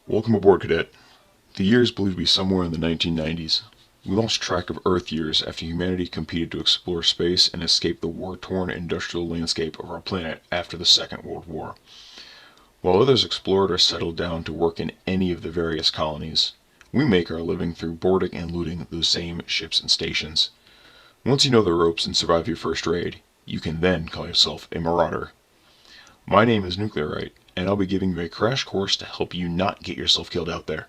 Welcome aboard, Cadet. The year is believed to be somewhere in the 1990s. We lost track of Earth years after humanity competed to explore space and escape the war-torn industrial landscape of our planet after the Second World War. While others explored or settled down to work in any of the various colonies, we make our living through boarding and looting those same ships and stations. Once you know the ropes and survive your first raid, you can then call yourself a Marauder. My name is Nuclearite, and I'll be giving you a crash course to help you not get yourself killed out there.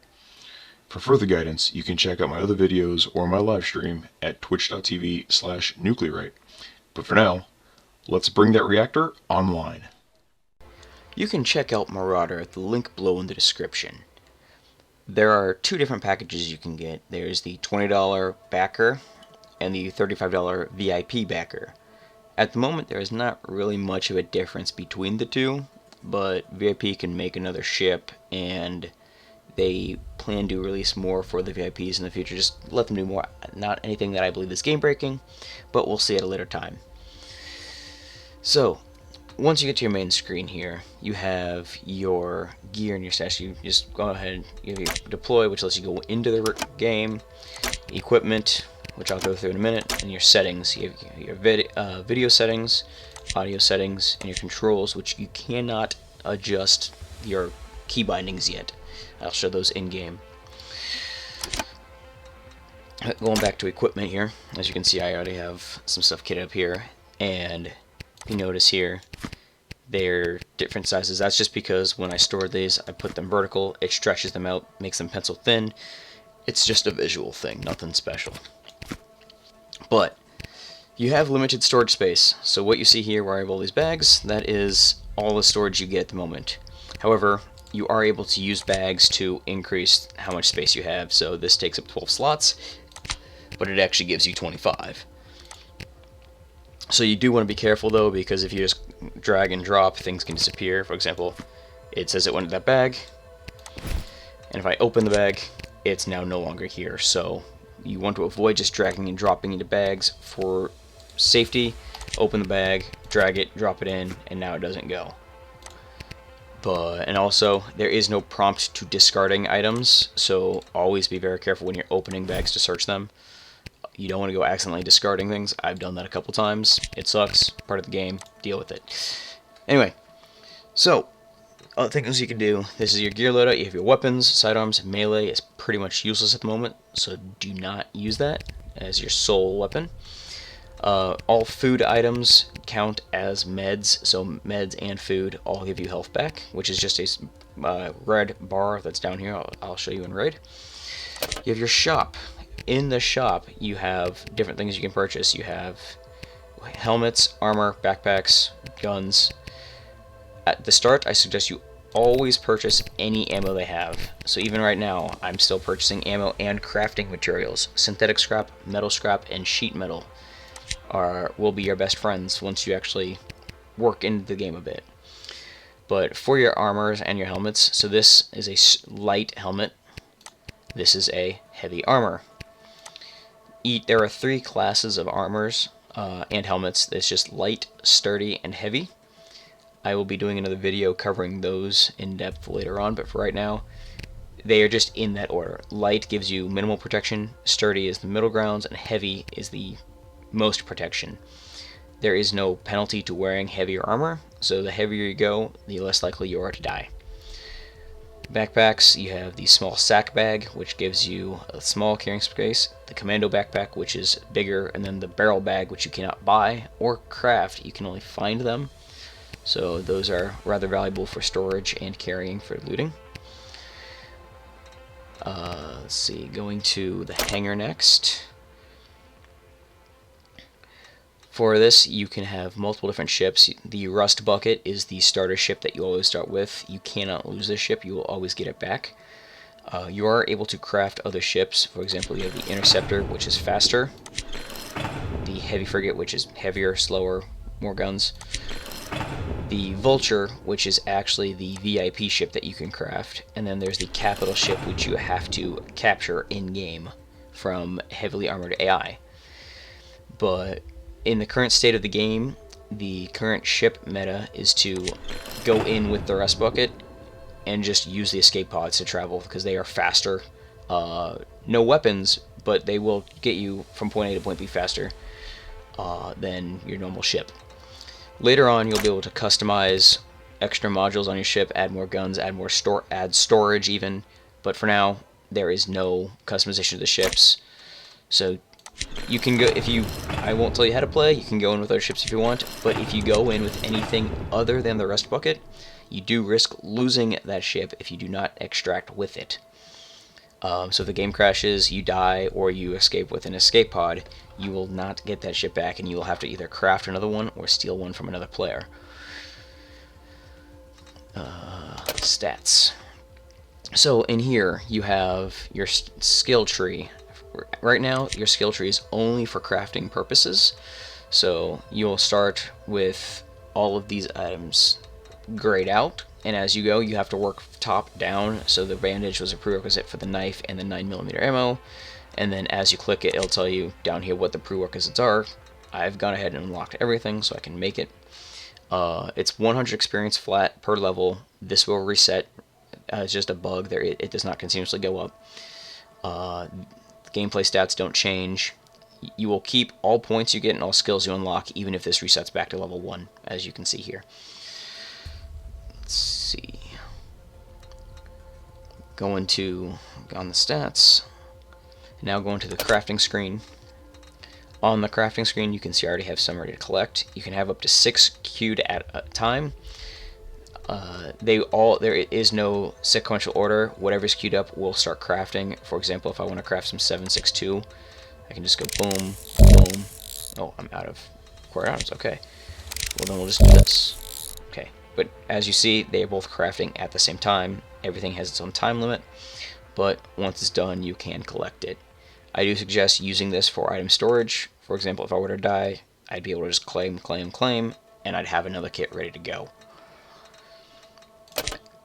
For further guidance, you can check out my other videos or my live stream at twitch.tv/nuclearite. But for now, let's bring that reactor online. You can check out Marauder at the link below in the description. There are two different packages you can get. There's the $20 backer and the $35 VIP backer. At the moment, there is not really much of a difference between the two, but VIP can make another ship, and they plan to release more for the VIPs in the future. Just let them do more. Not anything that I believe is game breaking, but we'll see at a later time. So, once you get to your main screen here, you have your gear and your stash. You just go ahead, you deploy, which lets you go into the game, equipment, which I'll go through in a minute, and your settings. You have your video settings, audio settings, and your controls, which you cannot adjust your key bindings yet. I'll show those in-game. Going back to equipment here, as you can see, I already have some stuff kitted up here, and if you notice here, they're different sizes. That's just because when I store these, I put them vertical, it stretches them out, makes them pencil thin. It's just a visual thing, nothing special. But you have limited storage space, so what you see here where I have all these bags, that is all the storage you get at the moment. However, you are able to use bags to increase how much space you have, so this takes up 12 slots, but it actually gives you 25. So you do want to be careful though, because if you just drag and drop, things can disappear. For example, it says it went into that bag, and if I open the bag, it's now no longer here. So you want to avoid just dragging and dropping into bags. For safety, open the bag, drag it, drop it in, and now it doesn't go. And also, there is no prompt to discarding items, so always be very careful when you're opening bags to search them. You don't want to go accidentally discarding things. I've done that a couple times. It sucks. Part of the game. Deal with it. Anyway, so other things you can do. This is your gear loadout. You have your weapons, sidearms. Melee is pretty much useless at the moment, so do not use that as your sole weapon. All food items count as meds, so meds and food all give you health back, which is just a red bar that's down here. I'll show you in raid. You have your shop. In the shop, you have different things you can purchase. You have helmets, armor, backpacks, guns. At the start, I suggest you always purchase any ammo they have. So even right now, I'm still purchasing ammo and crafting materials. Synthetic scrap, metal scrap, and sheet metal will be your best friends once you actually work into the game a bit. But for your armors and your helmets, so this is a light helmet. This is a heavy armor. There are three classes of armors and helmets. It's just light, sturdy, and heavy. I will be doing another video covering those in depth later on, but for right now, they are just in that order. Light gives you minimal protection, sturdy is the middle grounds, and heavy is the most protection. There is no penalty to wearing heavier armor, so the heavier you go, the less likely you are to die. Backpacks, you have the small sack bag, which gives you a small carrying space, the commando backpack, which is bigger, and then the barrel bag, which you cannot buy or craft, you can only find them. So those are rather valuable for storage and carrying for looting. Let's see, going to the hangar next. For this, you can have multiple different ships. The Rust Bucket is the starter ship that you always start with. You cannot lose this ship, you will always get it back. You are able to craft other ships. For example, you have the Interceptor, which is faster. The Heavy Frigate, which is heavier, slower, more guns. The Vulture, which is actually the VIP ship that you can craft. And then there's the Capital ship, which you have to capture in-game from heavily armored AI. But in the current state of the game, the current ship meta is to go in with the Rust Bucket and just use the escape pods to travel because they are faster. No weapons, but they will get you from point A to point B faster than your normal ship. Later on, you'll be able to customize extra modules on your ship, add more guns, add storage even. But for now, there is no customization to the ships. So you can go, I won't tell you how to play, you can go in with other ships if you want, but if you go in with anything other than the rust bucket, you do risk losing that ship if you do not extract with it. So if the game crashes, you die, or you escape with an escape pod, you will not get that ship back, and you will have to either craft another one or steal one from another player. Stats. So in here, you have your skill tree. Right now, your skill tree is only for crafting purposes. So you'll start with all of these items grayed out, and as you go, you have to work top down. So the bandage was a prerequisite for the knife and the 9mm ammo, and then as you click it, it'll tell you down here what the prerequisites are. I've gone ahead and unlocked everything so I can make it. It's 100 experience flat per level. This will reset. It's just a bug there. It does not continuously go up. Gameplay stats don't change. You will keep all points you get and all skills you unlock, even if this resets back to level 1, as you can see here. Let's see. On the stats. Now going to the crafting screen. On the crafting screen, you can see I already have some ready to collect. You can have up to 6 queued at a time. There is no sequential order. Whatever's queued up will start crafting. For example, if I want to craft some 7.62, I can just go boom, boom. Oh, I'm out of core items. Okay. Well, then we'll just do this. Okay. But as you see, they are both crafting at the same time. Everything has its own time limit, but once it's done, you can collect it. I do suggest using this for item storage. For example, if I were to die, I'd be able to just claim, and I'd have another kit ready to go.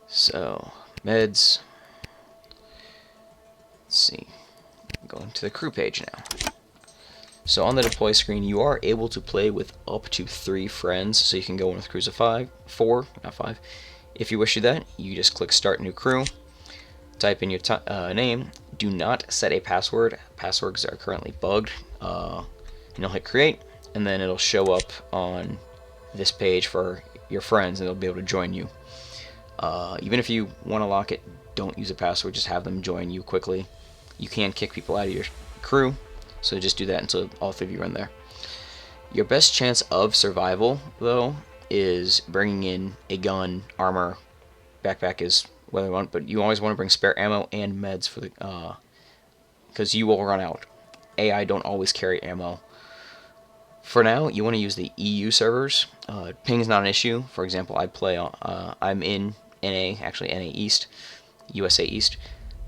So, meds. Let's see. Going to the crew page now. So on the deploy screen, you are able to play with up to 3 friends, so you can go in with crews of 4, not 5. If you wish to do that, you just click Start New Crew, type in your name. Do not set a password. Passwords are currently bugged. And you'll hit Create, and then it'll show up on this page for your friends, and they'll be able to join you. Even if you want to lock it, don't use a password. Just have them join you quickly. You can kick people out of your crew, so just do that until all 3 of you are in there. Your best chance of survival, though, is bringing in a gun, armor, backpack is whether you want, but you always want to bring spare ammo and meds for the because you will run out. AI don't always carry ammo. For now, you want to use the EU servers. Ping is not an issue. For example, I'm in NA, actually NA East, USA East,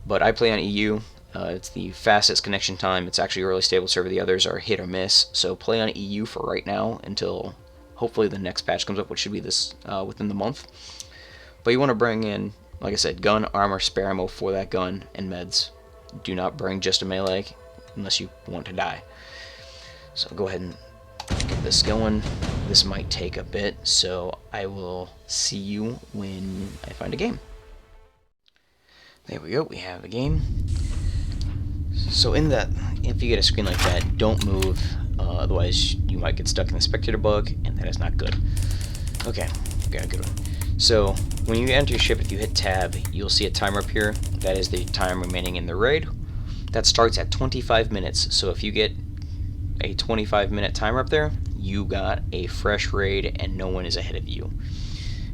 but I play on EU. It's the fastest connection time. It's actually a really stable server. The others are hit or miss. So play on EU for right now until hopefully the next patch comes up, which should be this within the month. But you want to bring in, like I said, gun, armor, spare ammo for that gun, and meds. Do not bring just a melee unless you want to die. So go ahead and get this going. This might take a bit, so I will see you when I find a game. There we go, we have the game. So in that, if you get a screen like that, don't move, otherwise you might get stuck in the spectator bug, and that is not good. Okay, got a good one. So when you enter your ship, if you hit tab, you'll see a timer up here. That is the time remaining in the raid. That starts at 25 minutes, so if you get a 25-minute timer up there, you got a fresh raid and no one is ahead of you.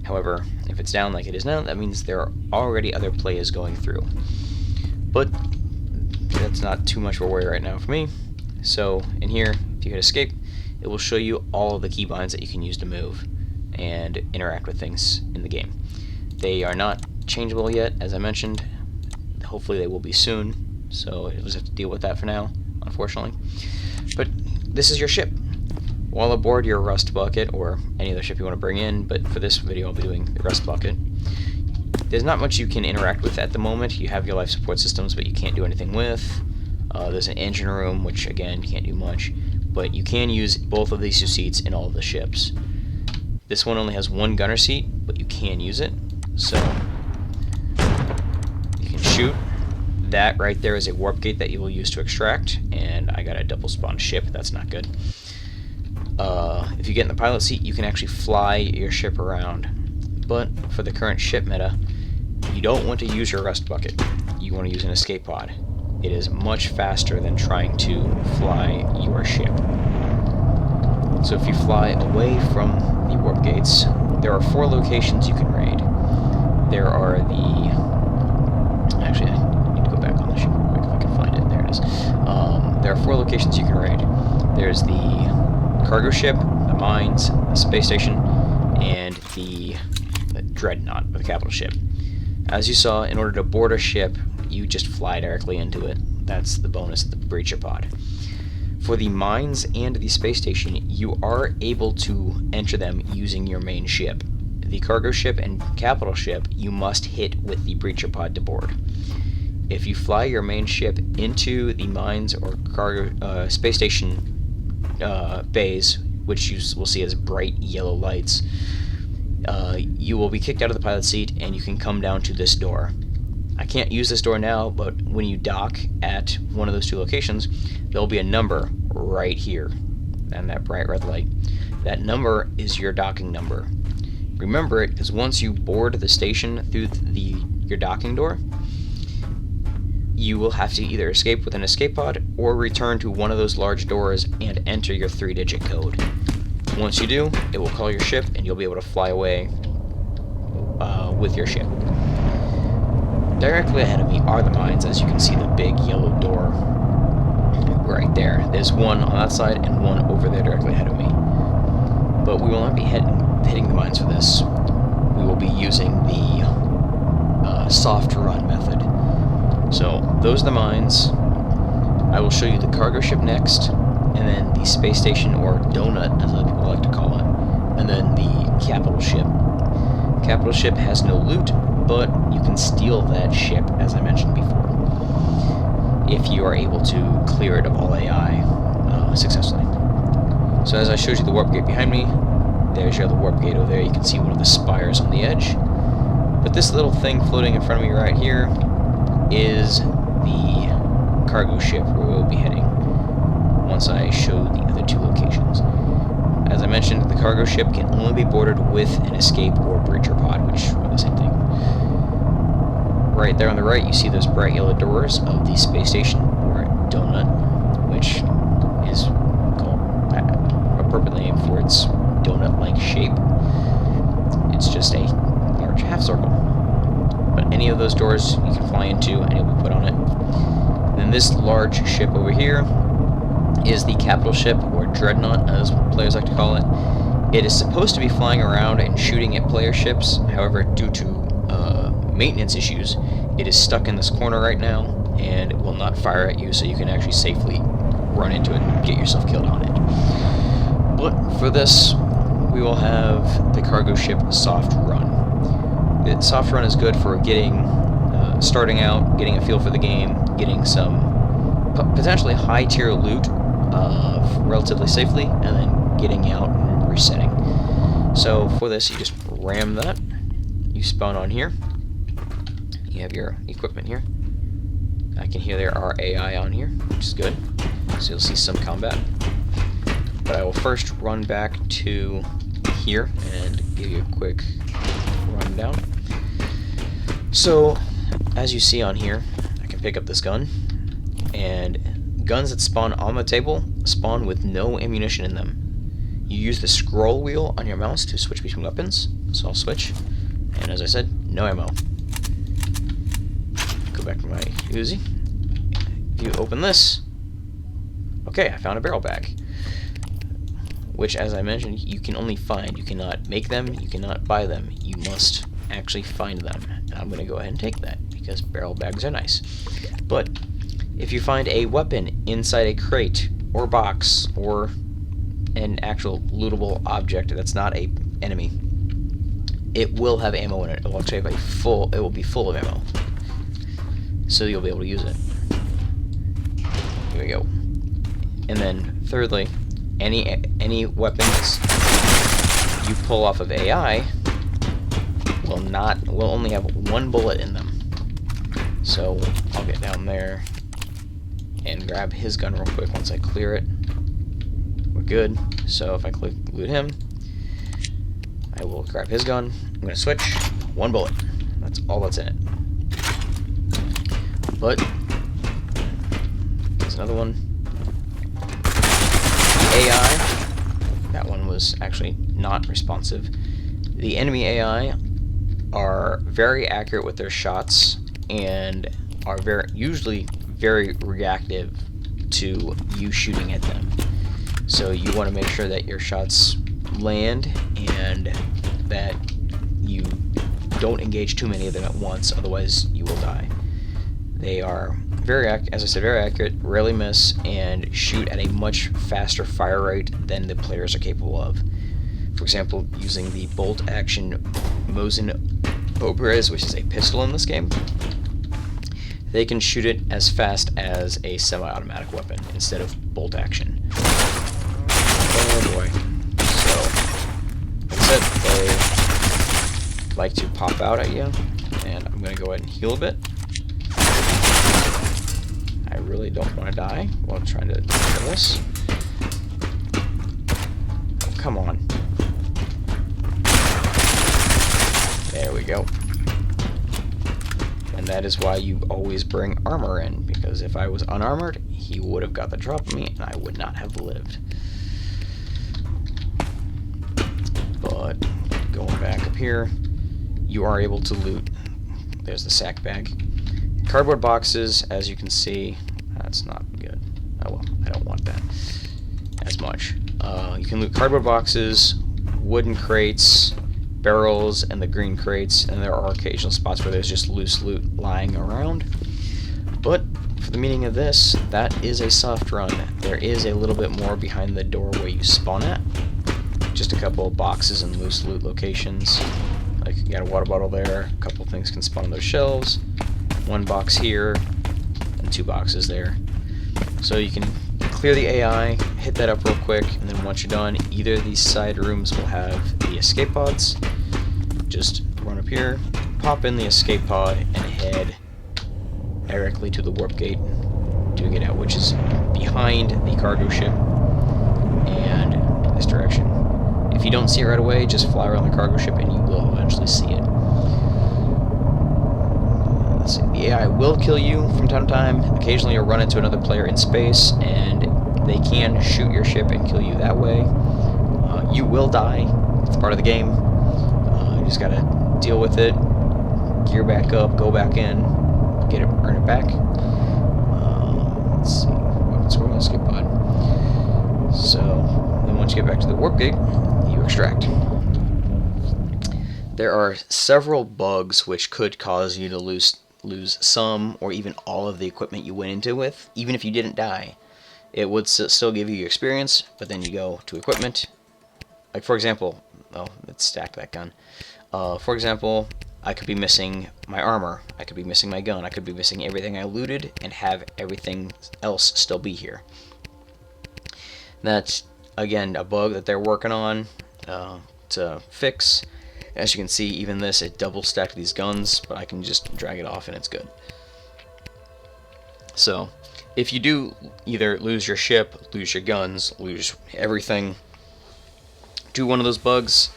However, if it's down like it is now, that means there are already other players going through. But that's not too much of a worry right now for me. So in here, if you hit escape, it will show you all of the keybinds that you can use to move and interact with things in the game. They are not changeable yet, as I mentioned. Hopefully they will be soon, so you'll just have to deal with that for now, unfortunately. But this is your ship. While aboard your rust bucket, or any other ship you want to bring in, but for this video I'll be doing the rust bucket, there's not much you can interact with at the moment. You have your life support systems, but you can't do anything with. There's an engine room, which again, you can't do much, but you can use both of these 2 seats in all of the ships. This one only has 1 gunner seat, but you can use it. So shoot, that right there is a warp gate that you will use to extract, and I got a double spawn ship. That's not good. If you get in the pilot seat, you can actually fly your ship around. But for the current ship meta, you don't want to use your rust bucket. You want to use an escape pod. It is much faster than trying to fly your ship. So if you fly away from the warp gates, there are 4 locations you can raid. There are the... Actually, I need to go back on the ship real quick if I can find it. There it is. There are 4 locations you can raid. There's the cargo ship, the mines, the space station, and the dreadnought, or the capital ship. As you saw, in order to board a ship, you just fly directly into it. That's the bonus of the breacher pod. For the mines and the space station, you are able to enter them using your main ship. The cargo ship and capital ship, you must hit with the breacher pod to board. If you fly your main ship into the mines or cargo space station bays, which you will see as bright yellow lights, you will be kicked out of the pilot seat, and you can come down to this door. I can't use this door now, but when you dock at one of those 2 locations, there'll be a number right here, and that bright red light. That number is your docking number. Remember it, because once you board the station through your docking door, you will have to either escape with an escape pod or return to one of those large doors and enter your 3-digit code. Once you do, it will call your ship, and you'll be able to fly away with your ship. Directly ahead of me are the mines, as you can see the big yellow door right there. There's one on that side and one over there directly ahead of me. But we will not be hitting the mines for this. We will be using the soft run method. So those are the mines. I will show you the cargo ship next, and then the space station, or donut as other people like to call it, and then the capital ship. Capital ship has no loot, but you can steal that ship, as I mentioned before, if you are able to clear it of all AI successfully. So as I showed you the warp gate behind me, there's your other warp gate over there. You can see one of the spires on the edge. But this little thing floating in front of me right here is the cargo ship where we'll be heading once I show the other 2 locations. As I mentioned, the cargo ship can only be boarded with an escape or breacher pod, which are the same thing. Right there on the right, you see those bright yellow doors of the space station, or donut, which is called appropriately named for its donut-like shape. It's just a large half circle. But any of those doors you can fly into, and it will be put on it. Then this large ship over here is the capital ship, or dreadnought as players like to call it. It is supposed to be flying around and shooting at player ships. However, due to maintenance issues, it is stuck in this corner right now, and it will not fire at you, so you can actually safely run into it and get yourself killed on it. But for this, we will have the cargo ship soft run. The soft run is good for starting out, getting a feel for the game, getting some potentially high tier loot relatively safely, and then getting out and resetting. So for this, you just ram that, you spawn on here, you have your equipment here. I can hear there are AI on here, which is good, so you'll see some combat. But I will first run back to here and give you a quick rundown. So, as you see on here, I can pick up this gun, and guns that spawn on the table spawn with no ammunition in them. You use the scroll wheel on your mouse to switch between weapons, so I'll switch, and as I said, no ammo. Go back to my Uzi. If you open this, okay, I found a barrel bag, which, as I mentioned, you can only find. You cannot make them, you cannot buy them, you must actually find them. And I'm going to go ahead and take that, because barrel bags are nice. But if you find a weapon inside a crate or box or an actual lootable object that's not a enemy, it will have ammo in it. It will actually have it will be full of ammo, so you'll be able to use it. Here we go. And then thirdly, any weapons you pull off of AI will only have one bullet in them. So I'll get down there and grab his gun real quick once I clear it. We're good. So if I click loot him, I will grab his gun. I'm going to switch. One bullet. That's all that's in it. But there's another one. AI. That one was actually not responsive. The enemy AI are very accurate with their shots and are usually very reactive to you shooting at them. So you want to make sure that your shots land and that you don't engage too many of them at once, otherwise you will die. They are very accurate, rarely miss, and shoot at a much faster fire rate than the players are capable of. For example, using the bolt action Mosin Obres, which is a pistol in this game, they can shoot it as fast as a semi-automatic weapon instead of bolt action. Oh boy. So, like I said, they like to pop out at you, and I'm going to go ahead and heal a bit. I really don't want to die while I'm trying to do this. Oh, come on. There we go. And that is why you always bring armor in, because if I was unarmored, he would have got the drop on me, and I would not have lived. But going back up here, you are able to loot. There's the sack bag. Cardboard boxes, as you can see, that's not good. Oh well, I don't want that as much. You can loot cardboard boxes, wooden crates, barrels, and the green crates, and there are occasional spots where there's just loose loot lying around. But for the meaning of this, that is a soft run. There is a little bit more behind the door where you spawn at. Just a couple of boxes and loose loot locations. Like, you got a water bottle there, a couple things can spawn on those shelves, one box here, and two boxes there. So you can clear the AI, hit that up real quick, and then once you're done, either of these side rooms will have the escape pods. Just run up here, pop in the escape pod, and head directly to the warp gate to get out, which is behind the cargo ship and this direction. If you don't see it right away, just fly around the cargo ship and you will eventually see it. Let's see. The AI will kill you from time to time. Occasionally you'll run into another player in space and they can shoot your ship and kill you that way. You will die. It's part of the game. You just gotta deal with it, gear back up, go back in, get it, earn it back. Let's see. Weapons from escape pod. So then once you get back to the warp gate, you extract. There are several bugs which could cause you to lose some or even all of the equipment you went into with, even if you didn't die. It would still give you your experience, but then you go to equipment. Like, for example, oh, let's stack that gun. For example, I could be missing my armor, I could be missing my gun, I could be missing everything I looted and have everything else still be here. That's, again, a bug that they're working on to fix. As you can see, even this, it double stacked these guns, but I can just drag it off and it's good. So, if you do either lose your ship, lose your guns, lose everything to one of those bugs,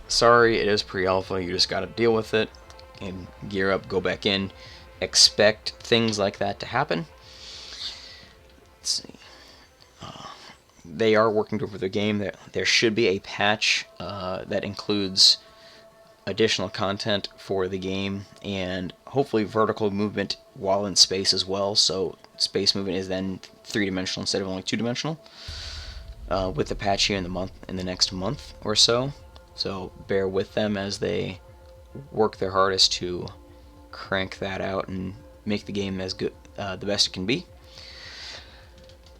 sorry, it is pre-alpha, you just gotta deal with it and gear up, go back in, expect things like that to happen. Let's see. They are working over the game. There should be a patch that includes additional content for the game and hopefully vertical movement while in space as well, so space movement is then 3-dimensional instead of only 2-dimensional with the patch here in the next month or so. So bear with them as they work their hardest to crank that out and make the game as good, the best it can be.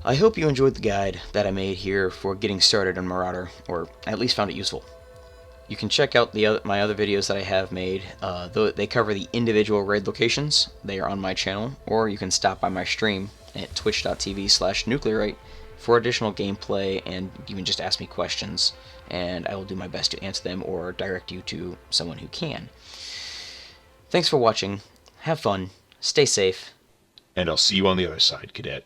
I hope you enjoyed the guide that I made here for getting started on Marauder, or at least found it useful. You can check out my other videos that I have made. Though they cover the individual raid locations. They are on my channel, or you can stop by my stream at twitch.tv/nuclearite for additional gameplay and even just ask me questions, and I will do my best to answer them or direct you to someone who can. Thanks for watching. Have fun. Stay safe. And I'll see you on the other side, Cadet.